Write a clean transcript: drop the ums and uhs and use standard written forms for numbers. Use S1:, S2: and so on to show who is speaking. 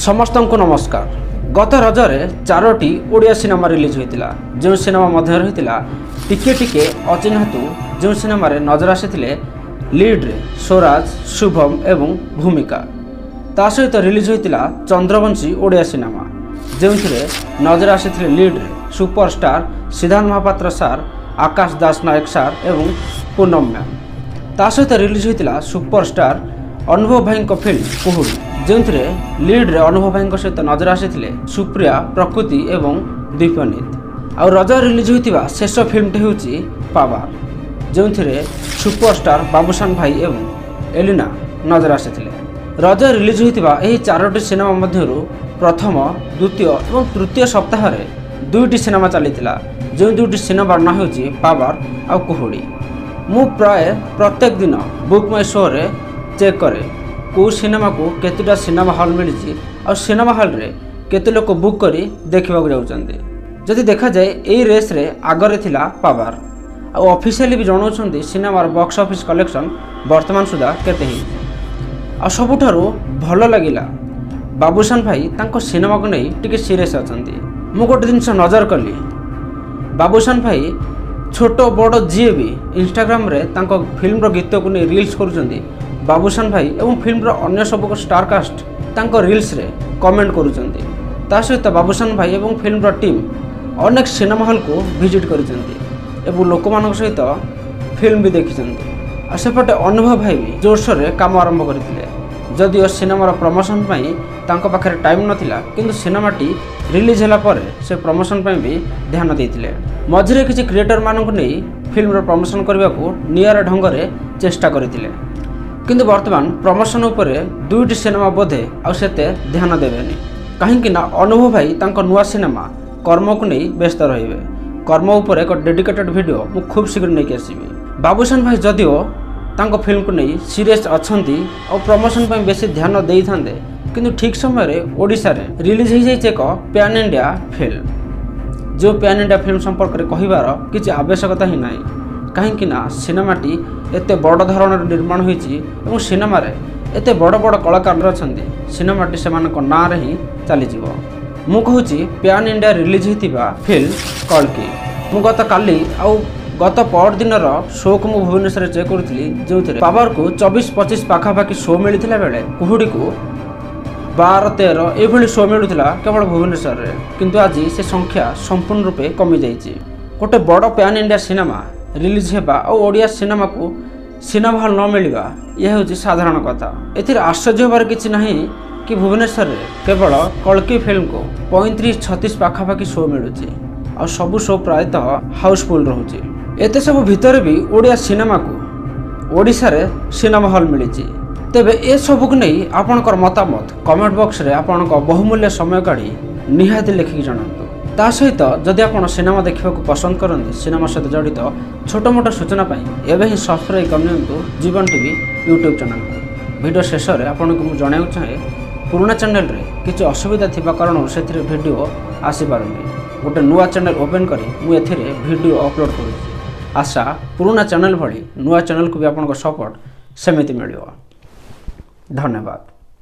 S1: समस्तंको नमस्कार। गत रजरे 4टी Odia cinema release होइतिला। जो सिनेमा मध्य रहितिला टिके टिके अचिन्हातु, जो सिनेमा रे नजर आसीथिले लीड रे स्वराज, शुभम एवं भूमिका। ता सहित रिलीज होइतिला चंद्रवंशी ओडिया सिनेमा, जोंथिरे नजर आसीथिले लीड रे सुपरस्टार सिद्धार्थ महापात्र सार, आकाश दास नायक सार एवं पूनम मैम। ता सहित रिलीज होइतिला सुपरस्टार अनुभव भाई फिल्म कुहुड़ी, जोंथिरे लीड रे अनुभव भाई सहित नजर आसीथिले सुप्रिया, प्रकृति एवं दीपनीत। आ रज रिलीज होइतिबा शेष फिल्मटी हेउची पावर, जोंथिरे सुपरस्टार बाबूशान भाई एवं एलिना नजर आसीथिले। रज रिलीज होइतिबा एही 4टी सिनेमा मध्यरु प्रथम, द्वितीय एवं तृतीय सप्ताह रे 2टी सिनेमा चलीतिला, जो 2टी सिनेमा ना हेउची पावर आ कुहुड़ी। मु प्राय प्रत्येक दिन बुक माय शो रे चेक करे को सिनेमा को केतुटा सिनेमा हॉल मिली और सिनेमा हॉल रे केते लोक बुक करी देखा जाउछन्ते। जदि देखा जाए एई रेस रे आगरे थिला पावर, आ ऑफिशियली भी जणाउछन्ते सिनेमार बॉक्स ऑफिस कलेक्शन वर्तमान सुधा केते ही। आ सबुठारु भलो लागिला बाबूशान भाई तांको सिनेमा को नहीं टिके सीरियस अछन्ते। मु गोटे जिनस नजर कली, बाबूशान भाई छोट बड़ जी भी इंस्टाग्राम रे तांको फिल्म रो गीत को नहीं रील्स करूछन्ते। बाबूशान भाई एवं फिल्म रो अन्य सब स्टार कास्ट तांको रील्स रे कमेंट करूछन्ते। ता सहित बाबूशान भाई एवं फिल्म रो टीम अनेक सिनेमा हॉल को विजिट करिसेंते एवं लोक मानक सहित फिल्म भी देखिसेंते। आ सेपटे अनुभव भाई भी जोरसोर रे काम आरंभ करथिले। जदिओ सिनेमार प्रमोशन पाई तांको पाखरे टाइम नथिला, किंतु सिनेमाटी रिलीज होला परे से प्रमोशन पाई भी ध्यान देइथिले। मझिरे किछि क्रिएटर मानक नै फिल्म रो प्रमोशन करबा को नियर ढंग रे चेष्टा करथिले, किंतु वर्तमान प्रमोशन उपरे 2टी सिनेमा बोधे आ सेते ध्यान देबेनी। काहेकि ना अनुभव भाई तांको नुआ सिनेमा कर्म को नहीं व्यस्त रहिबे। कर्म उपरे एक डेडिकेटेड वीडियो मु खूब शीघ्र नै के आसीबी। बाबूशान भाई जदिओ तांको फिल्म को नहीं सीरियस अछंती और प्रमोशन पाई बेसी ध्यान देई थांदे, किंतु ठीक समय रे ओडिसा रे रिलीज हो जाइछे एक पैन इंडिया फिल्म। जो पैन इंडिया फिल्म संपर्क रे कहिबार किछि आवश्यकता ही नाही, काहेकि ना सिनेमाटी एते बड़ धरणर निर्माण होईछि एवं सिनेमा रे एते बड़ बड़ कलाकार अछंती। सिनेमाटी सेमानक ना रे ही चली जीवो। मु कहूछि पैन इंडिया रिलीज होइतिबा फिल्म कल्की। मु गत काली आ गत पर दिन शो को मु भुवनेश्वर चेक करुଥିଲି, जो पावर को 24-25 पाखापाखि शो मिलता बेले कुहुड़ी को 12-13 ये शो मिलूला केवल भुवनेश्वर रे, किंतु आज से संख्या संपूर्ण रूपे कमी जाइए। गोटे बड़ पैन इंडिया सिनेमा रिलीज होगा और ओडिया सिनेमा को सिनेमा हॉल न मिलवा यह हूँ साधारण कथा। एथिर आश्चर्य होबार किछि नाही कि भुवनेश्वर रे केवल कल्की फिल्म को 35-36 पाखापाखि शो मिलुछि और सबु शो प्रायतः हाउसफुल रहुछि। एते सब भितर भी ओडिया सिनेमा को ओडिसा रे सिनेमा हॉल मिलिछि। तेबे ए सब को नहीं आपनकर मतामत कमेंट बॉक्स रे आपनक बहुमूल्य समय काढी निहाती लिखिक जणातु। ता सहित जदि आप सिनेमा देखा पसंद करते, सिनेमा सहित जड़ित छोट मोट सूचना पाई एवं ही सब्सक्राइब करनियंतु जीवन टीवी यूट्यूब चैनल। वीडियो शेष में आपको मुझे जानवाक चाहे पुराना चैनल रे किसी असुविधा थिबा कारण से वीडियो आसी पारुनी। गोटे नुआ चैनल ओपन करी मु एथिरे वीडियो अपलोड करूँ। आशा पुराना चैनल भली नुआ चैनल को भी आपन सपोर्ट सेमिति मिलियो। धन्यवाद।